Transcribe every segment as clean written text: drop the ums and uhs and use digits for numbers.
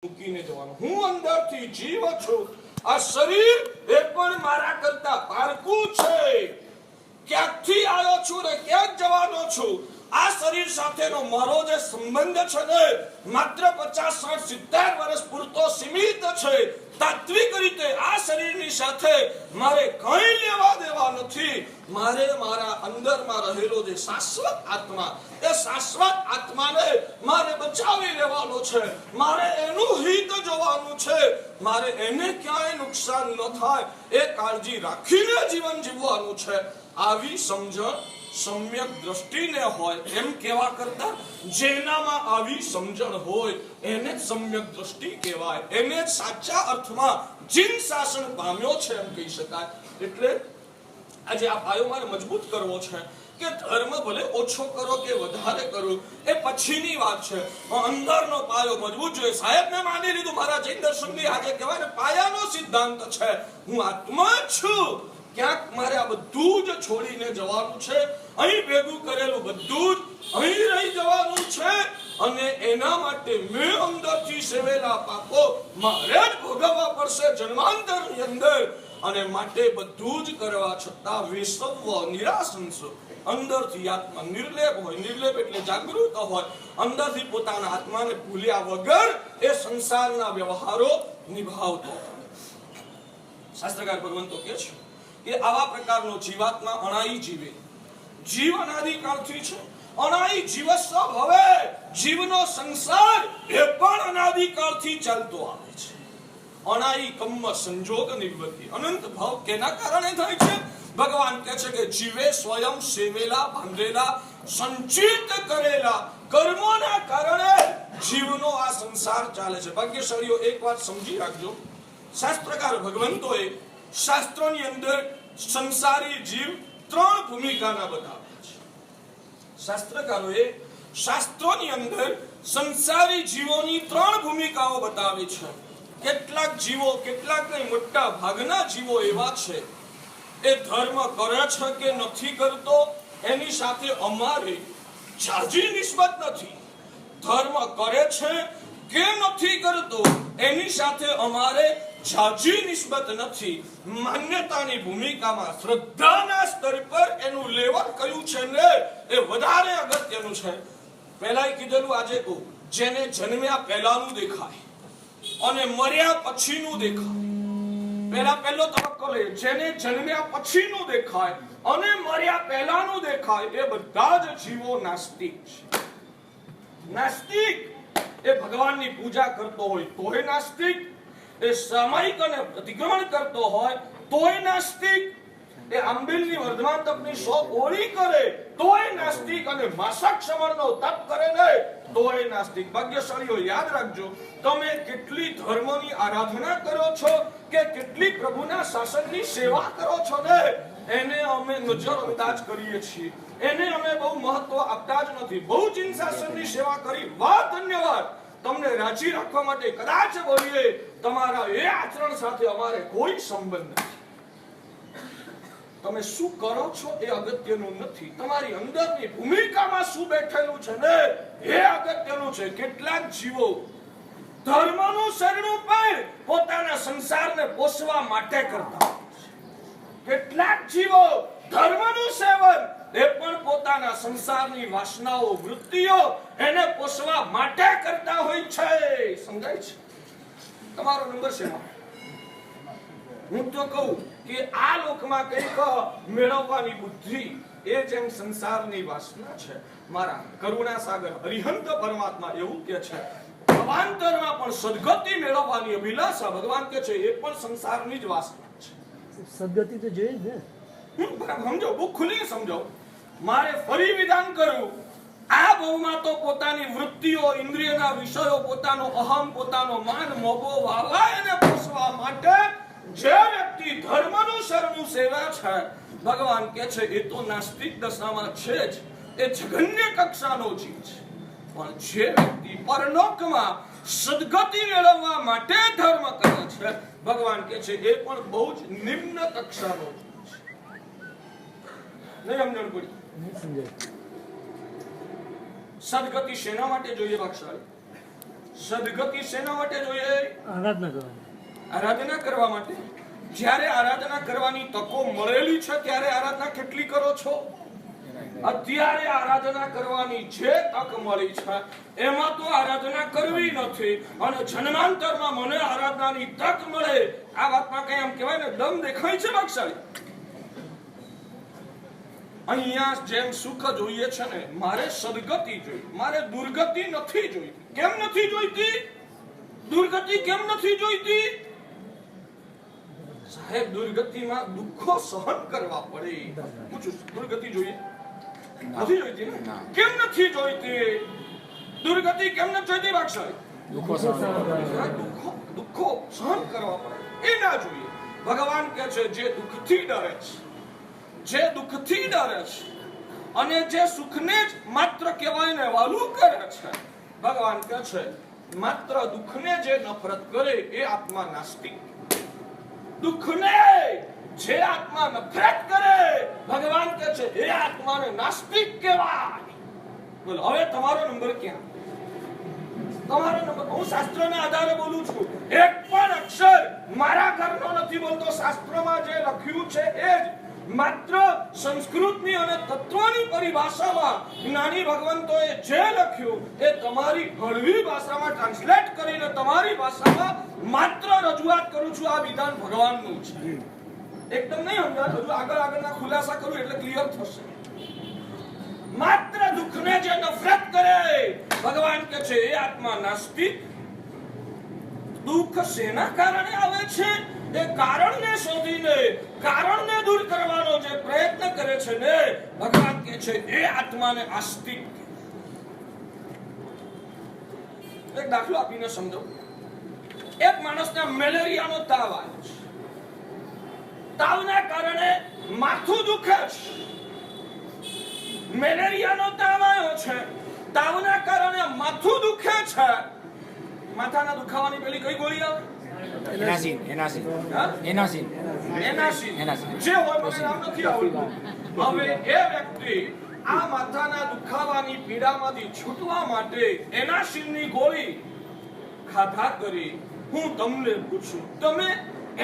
મૂકીને જવાનું. હું અંદરથી જીવ છું. આ શરીર એ પણ મારા કરતા પારકું છે. ક્યાંકથી આવ્યો છું ને ક્યાંક જવાનો છું. આ શરીર સાથેનો મારો જે સંબંધ છે ને માત્ર 50, 60, 70 વર્ષ પૂરતો સીમિત છે. તાત્વિક રીતે આ શરીરની સાથે મારે કંઈ લેવા દેવા નથી. મારે મારા અંદરમાં રહેલો જે શાશ્વત આત્મા, એ શાશ્વત આત્માને મારે બચાવી લેવાનો છે. મારે એનું હિત જોવાનું છે. મારે એને ક્યાંય નુકસાન ન થાય એ કાળજી રાખીને જીવન જીવવાનું છે. આવી સમજણ સમ્યક દ્રષ્ટિને હોય એમ કેવા કરતા જેનામાં આવી સમજણ હોય એને સમ્યક દ્રષ્ટિ કહેવાય. એને સાચા અર્થમાં જીન શાસન પામ્યો છે એમ કહી શકાય. એટલે આજે આ પાયો મારે મજબૂત કરવો છે કે ધર્મ ભલે ઓછો કરો કે વધારે કરો એ પછીની વાત છે. અંદરનો પાયો મજબૂત જોઈએ. સાહેબને માની લીધું. મારા જૈન દર્શનની આજે કહેવાય ને પાયાનો સિદ્ધાંત છે હું આત્મા છું. ક્યાંક મારે આ બધું જ છોડીને જવાનું છે. અહીં ભેગું કરેલું બધું જ અહીં રહી જવાનું છે. અને એના માટે મેં અંદરથી સેવેલા પાપો મારે જ ભોગવવા પડશે જન્માંતરની અંદર. અને માટે બધું જ કરવા છતાં વિસવ નિરાશંસ અંદરથી આત્મા નિર્લેપ હોય. નિર્લેપ એટલે જાગૃત હોય. અંદરથી પોતાના આત્માને ભૂલ્યા વગર એ સંસારના વ્યવહારો નિભાવતો. શાસ્ત્રકાર ભગવંતો કહે છે કે આવા પ્રકારનો જીવાત્મા અણાઈ જીવે. જીવ અનાદિકાળથી છે. અણાઈ જીવસ્વ ભવે. જીવનો સંસાર એ પણ અનાદિકાળથી ચાલતો આવે છે. અણાઈ કર્મ સંજોગ નિવૃત્તિ. અનંત ભાવ કેના કારણે થાય છે? ભગવાન કહે છે કે જીવે સ્વયં સેવેલા બાંધેલા સંચિત કરેલા કર્મોના કારણે જીવનો આ સંસાર ચાલે છે. ભાગ્યશાળીઓ એક વાત સમજી રાખજો. શાસ્ત્રકાર ભગવંતોએ શાસ્ત્રોની અંદર સંસારી જીવ 3 ભૂમિકાના બતાવ્યા છે. શાસ્ત્રકારોએ શાસ્ત્રોની અંદર સંસારી જીવોની 3 ભૂમિકાઓ બતાવી છે. કેટલાક જીવો, કેટલાક નહીં મોટા ભાગના જીવો એવા છે એ ધર્મ કરે છે કે નથી કરતો એની સાથે અમારે જાજી નિસ્બત નથી. ધર્મ કરે છે કે નથી કરતો એની સાથે અમારે જાજી નિસ્બત નથી. માન્યતાની ભૂમિકામાં શ્રદ્ધાના સ્તર પર એનું લેવલ કયું છે ને એ વધારે અગત્યનું છે. પહેલા કીધેલું આજે કહું, જેને જન્મ્યા પહેલાનું દેખાય અને મર્યા પછીનું દેખાય. પહેલો તબક્કો લે. જેને જન્મ્યા પછીનું દેખાય અને મર્યા પહેલાનું દેખાય એ બધા જ જીવો નાસ્તિક છે. નાસ્તિક એ ભગવાનની પૂજા કરતો હોય તોય નાસ્તિક. એ સામાયિક અને પ્રતિક્રમણ કરતો હોય તોય નાસ્તિક. એ આંબેલની વર્ધમાન તપની 100 ઓળી કરે તોય નાસ્તિક. અને માસક સમરનો તપ કરે ને તોય નાસ્તિક. ભાગ્યશાળીઓ યાદ રાખજો, તમે કેટલી ધર્મની આરાધના કરો છો કે કેટલી પ્રભુના શાસનની સેવા કરો છો ને એને અમે નજરઅંદાજ કરીએ છીએ. એને અમે બહુ મહત્વ આપતા જ નથી. બહુ જીન શાસનની સેવા કરી, વાહ ધન્યવાદ. તમને રાજી રાખવા માટે કદાચ બોલીએ, તમારા એ આચરણ સાથે અમારે કોઈ સંબંધ નથી. તમે શું કરો છો એ અગત્યનું નથી. તમારી અંદરની ભૂમિકામાં શું બેઠેલું છે ને એ અગત્યનું છે. કેટલાક જીવો ધર્મનું શરણું પણ પોતાના સંસારને પોષવા માટે કરતા. કેટલાક જીવો ધર્મનું સેવન એ પણ પોતાના સંસારની વાસનાઓ, વૃત્તિઓ એને પોષવા માટે કરતા હોય છે. સમજાય છે? તમારો નંબર છે. હું તો કહું કે આ લોકમાં કંઈક મેળવવાની બુદ્ધિ એ જેમ સંસારની વાસના છે. મારા કરુણા સાગર હરિહંત પરમાત્મા એવું કે છે અવાંતરમાં પણ સદગતિ મેળવવાની અભિલાષા ભગવાન કે છે એ પણ સંસારની જ વાસના છે. સદગતિ તો જોઈએ જ ને. સમજો, બહુ ખુલ્લી સમજો. મારે ફરી વિધાન કરું. આ ભવમાં તો પોતાની વૃત્તિઓ, ઇન્દ્રિયના વિષયો, પોતાનો અહમ, પોતાનો માન, મોભો વાવા એને પોષવા માટે જે વ્યક્તિ ધર્મનું શરણું સેવા છે ભગવાન કે છે એ તો નાસ્તિક દશામાં છે જ. એ જઘન્ય કક્ષાનો જીવ છે. પણ જે વ્યક્તિ પરલોકમાં સદગતિ મેળવવા માટે ધર્મ કરે છે ભગવાન કે છે એ પણ બહુ જ નિમ્ન કક્ષાનો જીવ છે. નહીં સમજણ પડી? નહીં સમજાય. સદગતિ શેના માટે જોઈએ ભાગશાળી? સદગતિ શેના માટે જોઈએ? આરાધના કરવાની. આરાધના કરવા માટે. જ્યારે આરાધના કરવાની તકો મળેલી છે ત્યારે આરાધના કેટલી કરો છો? અત્યારે આરાધના કરવાની જે તક મળી છે એમાં તો આરાધના કરવી નથી, અને જન્માંતરમાં મને આરાધનાની તક મળે આ વાતમાં કઈ એમ કહેવાય ને દમ દેખાય છે ભાગશાળી. અહીંયા જેમ સુખ જોઈએ છે ને, મારે સદગતિ જોઈએ, મારે દુર્ગતિ નથી જોઈતી. કેમ નથી જોઈતી? દુર્ગતિ કેમ નથી જોઈતી? સાહેબ, દુર્ગતિમાં દુઃખો સહન કરવા પડે. પૂછું, દુર્ગતિ જોઈએ? નથી જોઈતી ને? કેમ નથી જોઈતી? દુર્ગતિ કેમ નથી જોઈતી ભાગશાળી? દુઃખો સહન કરવા પડે એ ના જોઈએ. ભગવાન કહે છે જે દુઃખથી ડરે છે, જે દુઃખથી ડરે છે અને જે સુખને જ માત્ર કહેવાય ને વાલું કરે છે, ભગવાન કહે છે માત્ર દુઃખને જે નફરત કરે એ આત્મા નાસ્તિક. દુઃખને જે આત્મા નફરત કરે, ભગવાન કહે છે એ આત્માને નાસ્તિક કહેવાય. બોલો, હવે તમારો નંબર ક્યાં? તમારો નંબર. હું શાસ્ત્રના આધારે બોલું છું, એક પણ અક્ષર મારા ઘરનો નથી બોલતો. શાસ્ત્રમાં જે લખ્યું છે એ જ માત્ર સંસ્કૃતની અને તત્વની પરિભાષામાં જ્ઞાની ભગવંતોએ જે લખ્યું એ તમારી હળવી ભાષામાં ટ્રાન્સલેટ કરીને તમારી ભાષામાં માત્ર રજૂઆત કરું છું. આ વિધાન ભગવાનનું છે. એકદમ નહીં સમજાય, હજુ આગળના ખુલાસા કરું એટલે ક્લિયર થશે. માત્ર દુઃખને જે નફરત કરે, ભગવાન કહે છે એ આત્મા નાસ્તિક. દુઃખ શેના કારણે આવે છે એ કારણને શોધીને કારણને દૂર કરવાનો જે પ્રયત્ન કરે છે ને, ભગવાન કહે છે એ આત્માને આસ્તિક. એક દાખલો આપીને સમજો. એક માણસને મેલેરિયાનો તાવ આવ્યો છે. તાવના કારણે માથું દુખે છે. મેલેરિયાનો તાવ આવ્યો છે, તાવના કારણે માથું દુખે છે. માથાના દુખાવાની પેલી કઈ ગોળી આવે? એનાસિન. જે હોય મને નામ નથી આવડતું. હવે એ વ્યક્તિ આ માથાના દુખાવાની પીડામાંથી છૂટવા માટે એનાસિનની ગોળી ખાધા કરી. હું તમને પૂછું, તમે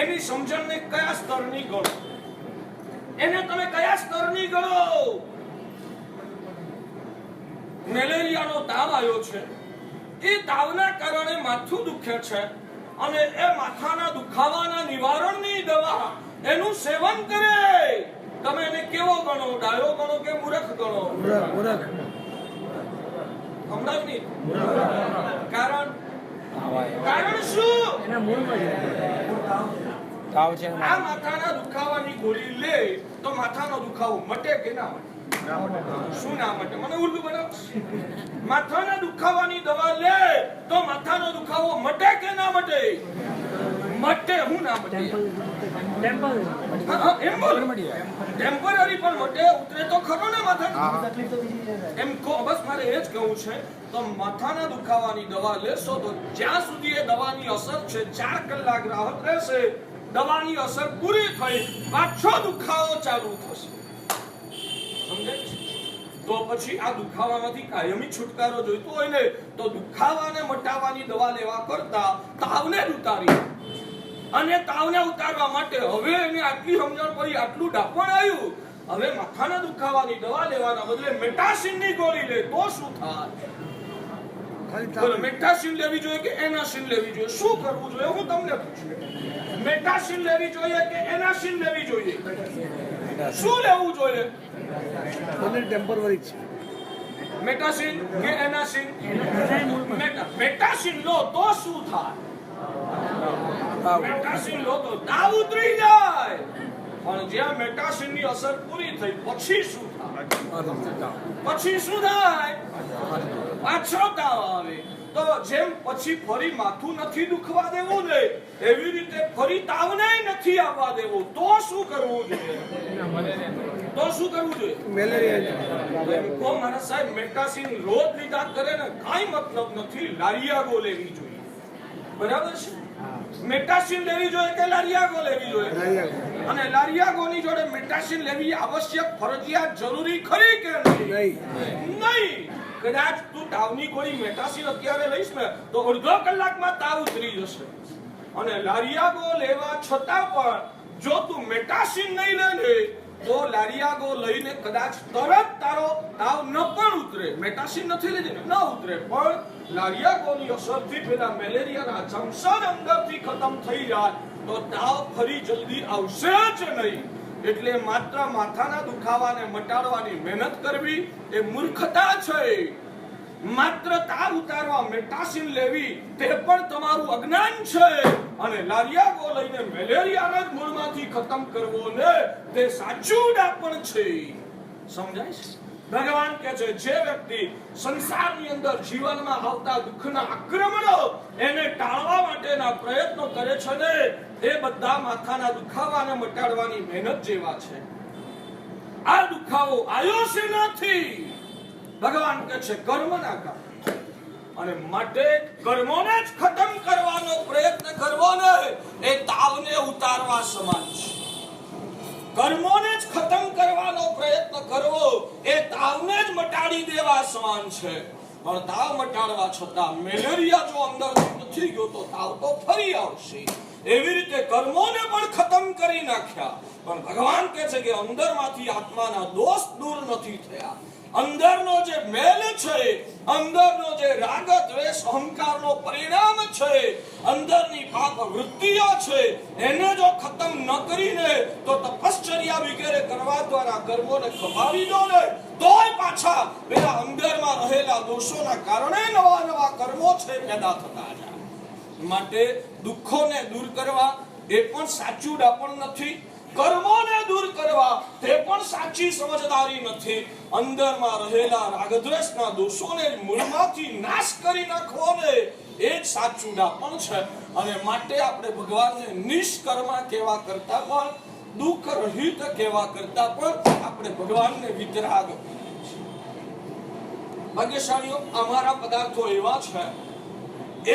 એની સમજણને કયા સ્તરની ગણો? એને તમે કયા સ્તરની ગણો? મેલેરિયાનો તાવ આવ્યો છે, એ તાવના કારણે માથું દુખે છે, અને એ માથાના દુખાવાના નિવારણની દવા એનું સેવન કરે. તમે એને કેવો ગણો? ડાયો ગણો કે મૂર્ખ ગણો? હમણાં જ નહીં. કારણ શું? એના મૂળમાં જ તાવ છે. આ માથાના દુખાવાની ગોળી લે તો માથાનો દુખાવો મટે કે ના મટે? શું ના મટે? મને ઉલ્લુ બનાવો. માથાના દુખાવાની દવા લે તો માથાનો દુખાવો મટે કે ના મટે? મટે. હું ના મટે? એમ બોલ. ટેમ્પરરી પણ મટે, ઉતરે તો ખરો ને માથા. એમ કહો, બસ મારે એ જ કહું છે. તો માથાના દુખાવાની દવા લેશો તો જ્યાં સુધી એ દવાની અસર છે 4 કલાક રાહત રહેશે. દવાની અસર પૂરી થઈ પાછો દુખાવો ચાલુ થશે. સમજાય? તો પછી આ દુખાવામાંથી કાયમી છુટકારો જોઈતો હોય ને, તો દુખાવાને મટાવવાની દવા લેવા કરતા તાવને જ ઉતારી. અને તાવને ઉતારવા માટે હવે એને આટલી સમજણ પડી, આટલું ડાપણ આવ્યું. હવે માથાના દુખાવાની દવા લેવાના બદલે મેટાસિનની ગોળી લે તો શું થાય? બોલો, મેટાસિન લેવી જોઈએ કે એનાસિન લેવી જોઈએ? શું કરવું જોઈએ? હું તમને પૂછું, મેટાસિન લેવી જોઈએ કે એનાસિન લેવી જોઈએ? શું લેવું જોઈએ? ટેમ્પરરી છે. મેટાસિન કે એનાસિન? મેટાસિન લો તો શું થાય? મેટાસિન લો તો તાવ ઉતરી જાય. પણ જ્યાં મેટાસિન ની અસર પૂરી થઈ પછી શું થાય? પછી શું થાય? પાછો તાવ આવે. તો જેમ પછી ફરી માથું નથી દુખવા દેવું ને, એવી રીતે ફરી તાવને નથી આવવા દેવું. તો શું કરવું જોઈએ? તો શું કરવું જોઈએ? મેલેરિયા. મારા સાહેબ, મેટાસિન રોજ લીધા કરે ને કાંઈ મતલબ નથી. લારિયાગો લેવી જોઈએ. બરાબર છે? મેટાસિન લેવી જોઈએ કે લારિયાગો લેવી જોઈએ? અને લારિયાગોની જોડે મેટાસિન લેવી આવશ્યક, ફરજિયાત, જરૂરી ખરી કે નહીં? નહીં. કદાચ તું તું તાવની ગોળી મેટાસીન અત્યારે લઈશ ને તો અડધો કલાકમાં તાવ ઉતરી જશે. અને લારિયાગો લેવા છતાં પણ જો તું મેટાસીન નહીં લે ને તો લારિયાગો લઈને કદાચ તરત તારો તાવ ન પણ ઉતરે. મેટાસીન નથી લીધી ને ન ઉતરે, પણ લારિયાગોની અસરથી પેલા મેલેરિયાના જંક્શન અંદરથી ખતમ થઈ જાય તો તાવ ફરી જલ્દી આવશે જ નહીં. એટલે માત્ર માથાના દુખાવાને મટાડવાની મહેનત કરવી એ મૂર્ખતા છે. માત્ર તાવ ઉતારવા મેટાસીન લેવી તે પણ તમારું અજ્ઞાન છે. અને લારિયાગો લઈને મેલેરિયાને જ મૂળમાંથી ખતમ કરવો ને તે સાચું ડાપણ છે. સમજાય છે? ભગવાન કહે છે જે વ્યક્તિ સંસારની અંદર જીવનમાં આવતા દુઃખના આક્રમણો એને ટાળવા માટેના પ્રયત્નો કરે છે ને એ બધા માથાના દુખાવાને મટાડવાની મહેનત જેવા છે. આ દુખાવો આવ્યો છે નથી. ભગવાન કહે છે કર્મના કારણે, અને માટે કર્મોને જ ખતમ કરવાનો પ્રયત્ન કરવો ને એ તાવને ઉતારવા સમાન છે. કર્મોને જ ખતમ કરવાનો પ્રયત્ન કરવો એ તાવને જ મટાડી દેવા સમાન છે. પણ તાવ મટાડવા છતાં મેલેરિયા જો અંદરથી નથી ગયો તો તાવ તો ફરી આવશે. એવી રીતે કર્મોને પણ ખતમ કરી નાખ્યા, પણ ભગવાન કહે છે કે અંદરમાંથી આત્માના દોષ દૂર નથી થયા. અંદરનો જે મેલ છે, અંદરનો જે રાગ દ્વેષ અહંકારનો પરિણામ છે, અંદરની પાપ વૃત્તિઓ છે, એને જો ખતમ ન કરીને તો તપશ્ચર્યા વગેરે કરવા દ્વારા કર્મોને ખપાવી દો ને તોય પાછા પેલા અંદરમાં રહેલા દોષોના કારણે નવા નવા કર્મો છે પેદા થતા જાય. માટે દુઃખોને દૂર કરવા એ પણ સાચું ડાપણ નથી. કર્મોને દૂર કરવા તે પણ સાચી સમજદારી નથી. અંદરમાં રહેલા રાગદ્વેષના દોષોને મૂળમાંથી નાશ કરી નાખવો ને એ જ સાચું ડાપણ છે. અને માટે આપણે ભગવાનને નિષ્કર્મા કહેવા કરતા પણ, દુઃખ રહિત કહેવા કરતા પણ આપણે ભગવાનને વિતરાગ. ભાગ્યશાળીઓ, અમારા પદાર્થો એવા છે,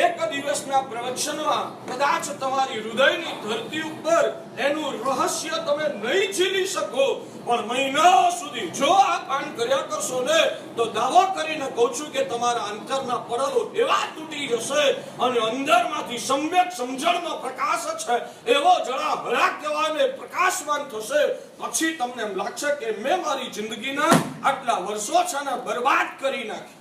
એક દિવસના પ્રવચનમાં કદાચ તમારી હૃદયની ધરતી ઉપર એનું રહસ્ય તમે નહીં ઝીલી શકો, પણ મહિના સુધી જો આ કામ કર્યા કરશો ને તો દાવો કરીને કહું છું કે તમારા અંતરના પડલો એવા તૂટી જશે અને અંદરમાંથી સમ્યક સમજણનો પ્રકાશ છે એવો જરા ભરાક કહેવાને પ્રકાશવાન થશે. પછી તમને એમ લાગશે કે મેં મારી જિંદગીના આટલા વર્ષો છે ને બરબાદ કરી નાખી.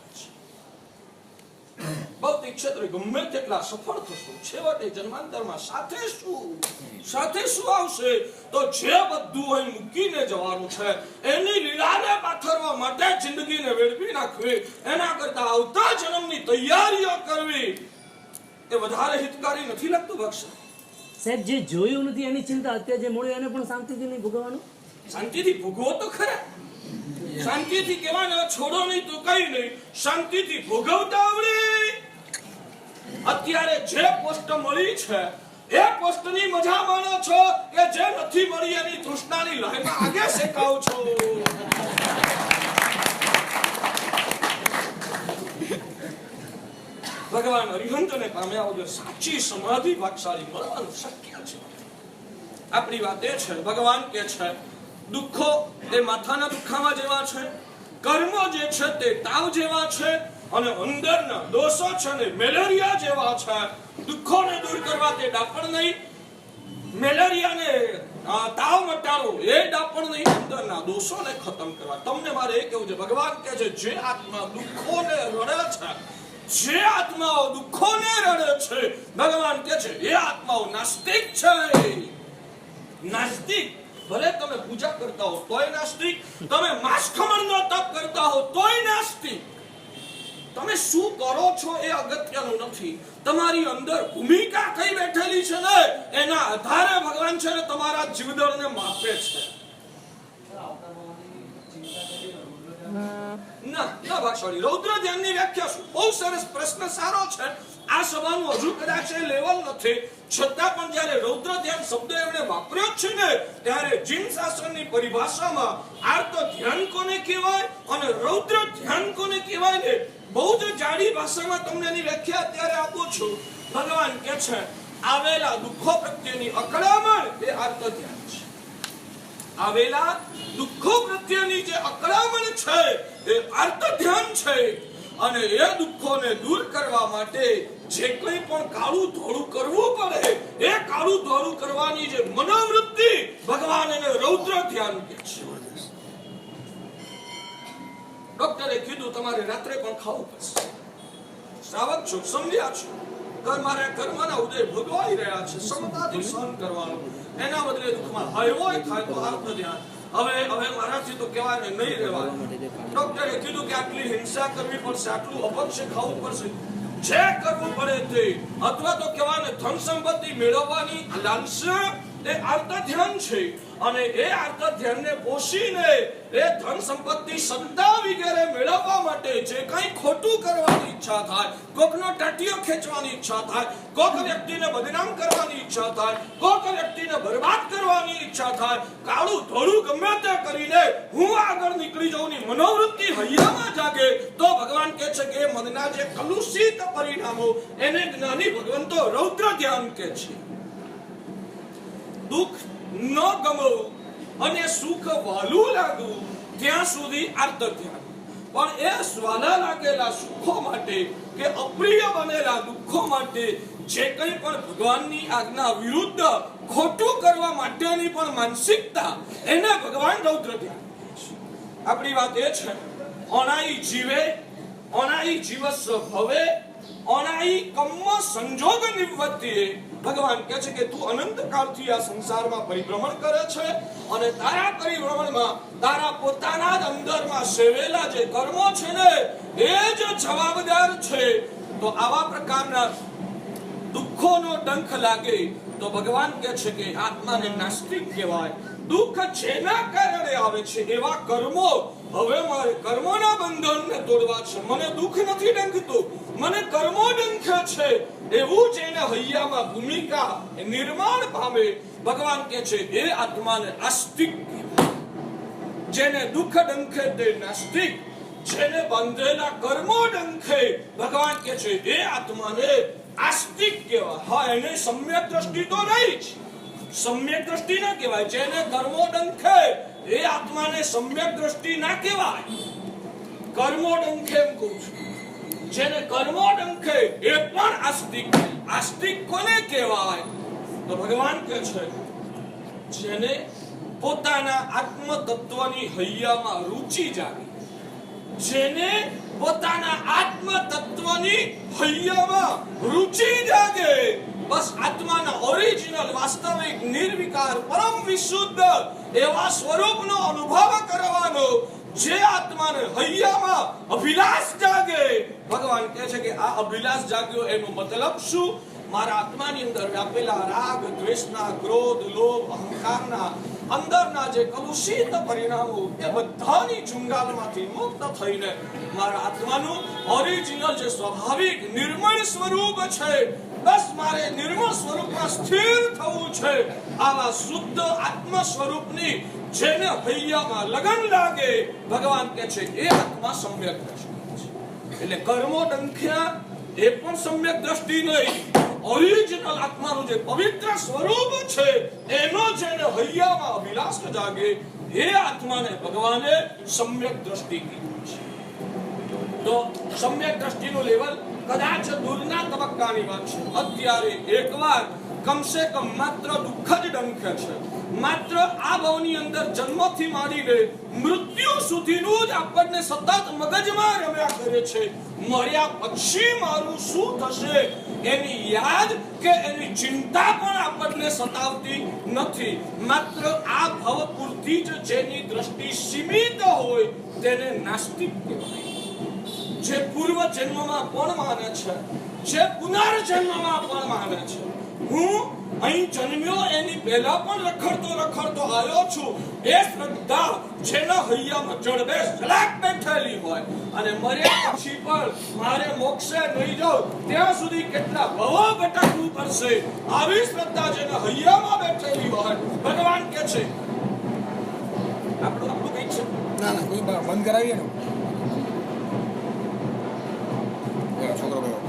ભૌતિક ક્ષેત્રે ગમે તેટલા સફળ થશો, છેવટે જન્માંતરમાં સાથે શું આવશે? તો જે બધું અહીં મૂકીને જવાનું છે એની લીલાને પાથરવા માટે જિંદગીને વેડફી નાખવી, એના કરતા આવતા જન્મની તૈયારીઓ કરવી એ વધારે હિતકારી નથી લાગતું? ભક્ષ સાહેબ, જે જોયું નથી એની ચિંતા, અત્યારે જે મળ્યું એને પણ શાંતિથી નહીં ભોગવવાનું. શાંતિથી ભોગવો તો ખરા. શાંતિથી કહેવાના છોડો નહીં તો કઈ નહીં, શાંતિથી ભોગવતા આવડે. અત્યારે જે પોસ્ટ મળી છે એ પોસ્ટની મજા માણો છો કે જે નથી મળી એની તૃષ્ણાની લહેરમાં આગે શેકાવ છો? ભગવાન અરિહંતને પામ્યા વગર સાચી સમાધિ ભાગશાળી મળવાનું શક્ય છે. આપણી વાત એ છે, ભગવાન કે છે દુઃખો એ માથાના દુખાવા જેવા છે, કર્મો જે છે તે તાવ જેવા છે, અને અંદરના દોષો છે ને મેલેરિયા જેવા છે. દુઃખોને દૂર કરવા તે ડાપણ નહીં, મેલેરિયાને તાવ મટાડવો એ ડાપણ નહીં, અંદરના દોષોને ખતમ કરવા. તમને મારે એ કહેવું છે, ભગવાન કહે છે જે આત્મા દુઃખોને રડે છે, જે આત્માઓ દુઃખોને રડે છે, ભગવાન કહે છે એ આત્માઓ નાસ્તિક છે. નાસ્તિક ભલે તમે પૂજા કરતા હો તોય નાસ્તિક, તમે માંસ ખમણનો તપ કરતા હો તોય નાસ્તિક. તમે શું કરો છો એ અગત્યનું નથી, તમારી અંદર ભૂમિકા કઈ બેઠેલી છે ને એના આધારે ભગવાન છે ને તમારા જીવદળને માપે છે. ના ભાગશાળી, રૌદ્ર ધ્યાનની વ્યાખ્યા શું? બહુ સરસ પ્રશ્ન, સારો છે. આ સભાનું હજુ કદાચ એ લેવલ નથી, છતાં પણ જ્યારે રૌદ્ર ધ્યાન શબ્દ એમણે વાપર્યો છે ને ત્યારે જીન શાસ્ત્રની પરિભાષામાં આર્ત ધ્યાન કોને કહેવાય અને રૌદ્ર ધ્યાન કોને કહેવાય ને બહુ જ જાડી ભાષામાં તમને એની વ્યાખ્યા અત્યારે આપું છું. ભગવાન કહે છે આવેલા દુઃખો પ્રત્યેની અકળામણ એ આર્ત ધ્યાન છે. આવેલા દુઃખો પ્રત્યેની જે અકળામણ છે એ આર્ત ધ્યાન છે. અને એ દુઃખોને દૂર કરવા માટે જે કંઈ પણ કાળું ધોળું કરવું પડે એ કાળું ધોળું કરવાની જે મનોવૃત્તિ ભગવાન એને રૌદ્ર ધ્યાન કહે છે. ડોક્ટરે કીધું તમારે રાત્રે પણ ખાવું પડશે. શ્રાવક છો, સમજ્યા છો, મારા કર્મના ઉદય ભોગવાઈ રહ્યા છે, સમતાથી સહન કરવાનું, એના બદલે દુઃખમાં હળવોય થાય તો આત્મ ધ્યાન. હવે મારાથી તો કહેવાય ને નહીં રહેવાનું. ડોક્ટરે કીધું કે આટલી હિંસા કરવી પડશે, આટલું અપક્ષ ખાવું પડશે, જે કરવું પડે તે, અથવા તો કહેવાય ને ધન સંપત્તિ મેળવવાની લાલસા એ આર્ત ધ્યાન છે. અને એ આર્ત ધ્યાનને પોષીને એ ધન સંપત્તિ સત્તા વગેરે મેળવવા માટે જે કંઈ ખોટું કરવાની ઈચ્છા થાય, કોકનો ટાટિયો ખેંચવાની ઈચ્છા થાય, કોક વ્યક્તિને બદનામ કરવાની ઈચ્છા થાય, કોક વ્યક્તિને બરબાદ કરવાની ઈચ્છા થાય, કાળું ધોળું ગમે તે કરીને હું આગળ નીકળી જાઉંની મનોવૃત્તિ હૈયામાં જાગે તો ભગવાન કહે છે કે મનના જે કલુષિત પરિણામો એને જ્ઞાની ભગવંતો રૌદ્ર ધ્યાન કહે છે. દુઃખ ન ગમવું અને સુખ વાલું લાગવું ત્યાં સુધી આર્ત ધ્યાન. પણ એ સ્વાલા લાગેલા સુખો માટે કે અપ્રિય બનેલા દુઃખો માટે જે કંઈ પણ ભગવાનની આજ્ઞા વિરુદ્ધ ખોટું કરવા માટેની પણ માનસિકતા એને ભગવાન રૌદ્ર ધ્યાન. આપણી વાત એ છે અનાઈ જીવે અનાઈ જીવસ્વ ભવે અનાઈ કર્મ સંજોગ નિવૃત્તિએ. ભગવાન કહે છે કે તું અનંત કાળથી આ સંસારમાં પરિભ્રમણ કરે છે અને તારા પરિભ્રમણમાં તારા પોતાના જ અંદરમાં સેવેલા જે કર્મો છે ને એ જ જવાબદાર છે. તો આવા પ્રકારના દુઃખોનો ડંખ લાગે તો ભગવાન કહે છે કે આત્માને નાસ્તિક કહેવાય. દુઃખ જેના કારણે આવે છે એવા કર્મો, હવે મારે કર્મોના બંધનને તોડવા છે, મને દુઃખ નથી ડંખતું, મને કર્મો ડંખે છે, એવું જેને હૈયામાં ભૂમિકા નિર્માણ પામે ભગવાન કહે છે એ આત્માને આસ્તિક કહેવાય. જેને દુઃખ ડંખે તે નાસ્તિક, જેને બંધેલા કર્મો ડંખે ભગવાન કહે છે એ આત્માને આસ્તિક કહેવાય. હા, એને સમ્યક દ્રષ્ટિ તો નહીં જ, સમ્યક દ્રષ્ટિ ના કહેવાય. જેને કર્મો ડંખે એ આત્માને સમ્યક દ્રષ્ટિ ના કહેવાય. કર્મો ડંખે એમ કહું છું, જેને કર્મો ડંખે એ પણ આસ્તિક. આસ્તિક કોને કહેવાય? તો ભગવાન કહે છે જેને પોતાના આત્મ તત્વની હૈયામાં રુચિ જાગે, જેને પોતાના આત્મ તત્વની હૈયામાં રુચિ જાગે, બસ આત્માના ઓરિજિનલ વાસ્તવિક નિર્વિકાર પરમ વિશુદ્ધ એવા સ્વરૂપનો અનુભવ કરવાનો જે આત્માને હૈયામાં અભિલાષ જાગે. ભગવાન કહે છે કે આ અભિલાષ જાગ્યો એનો મતલબ શું? મારા આત્માની અંદર વ્યાપેલા રાગ, દ્વેષના, ક્રોધ, લોભ, અહંકારના અંદરના જે કલુષિત પરિણામો એ બધાની ચુંગાલમાંથી મુક્ત થઈને મારા આત્માનું ઓરિજિનલ જે સ્વાભાવિક નિર્મળ સ્વરૂપ છે, બસ મારે નિર્મળ સ્વરૂપમાં સ્થિર થવું છે. આવા શુદ્ધ આત્મ સ્વરૂપની જેને હૈયામાં લગન લાગે ભગવાન કહે છે એ આત્મા સમ્યક દ્રષ્ટિ છે. એટલે કર્મો ડંખ્યા એ પણ સમ્યક દ્રષ્ટિ નહીં, ઓરિજિનલ આત્માનું જે પવિત્ર સ્વરૂપ છે એનો જેને હૈયામાં અભિલાષ જાગે એ આત્માને ભગવાને સમ્યક દ્રષ્ટિ કીધું છે. તો સમ્યક દ્રષ્ટિનું લેવલ કદાચ દૂરના તબક્કાની વાત છે. અત્યારે એકવાર કમસે કમ માત્ર દુઃખ જ ડંખે છે. માત્ર આ ભવની અંદર જન્મથી માંડીને મૃત્યુ સુધીનું જ આપણને સતત મગજમાં રમ્યા કરે છે. મર્યા પછી મારું શું થશે એની યાદ કે એની ચિંતા પણ આપણને સતાવતી નથી. માત્ર આ ભવ પૂરતી જ જેની દ્રષ્ટિ સીમિત હોય તેને નાસ્તિક કહેવાય. જે પૂર્વ જન્મમાં પણ માને છે, જે પુનર્જન્મમાં પણ માને છે, હું અહીં જન્મ્યો એની પહેલા પણ રખડતો આવ્યો છું, એ શ્રદ્ધા જેના હૈયામાં જડબેસ ઝલાક બેઠેલી હોય અને મર્યા પછી પણ મારે મોક્ષે નહીં જાઉં ત્યાં સુધી કેટલા ભવો ભટકવું પડશે, આવી શ્રદ્ધા જેના હૈયામાં બેઠેલી હોય ભગવાન કહે છે આપણું કઈ છે ના કોઈ બંધ કરાવીએ ને છોકરો ગયો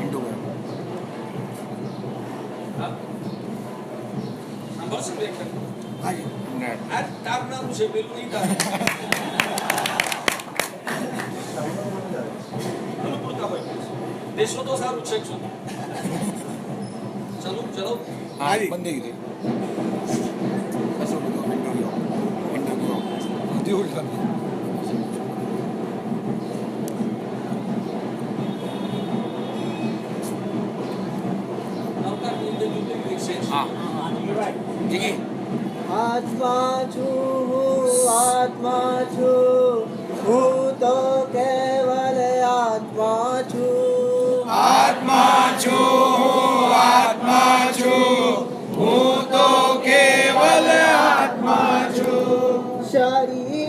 ઇન્ટુ ગયો સાંભળશે લેખન હાજી આ તારનારું છે પેલું નહીં તાર બેસો તો સારું છે શું ચાલો ચલો હા બંધ થઈ ગઈ કશું બધું હિન્દુ ગયો દેવું ચાલુ નવકાર ની અંદર મ્યુઝિક વિકસે છે હા જીગી આત્મા છું હું તો કેવલ આત્મા છું આત્મા છું હું તો કેવલ આત્મા છું શરીર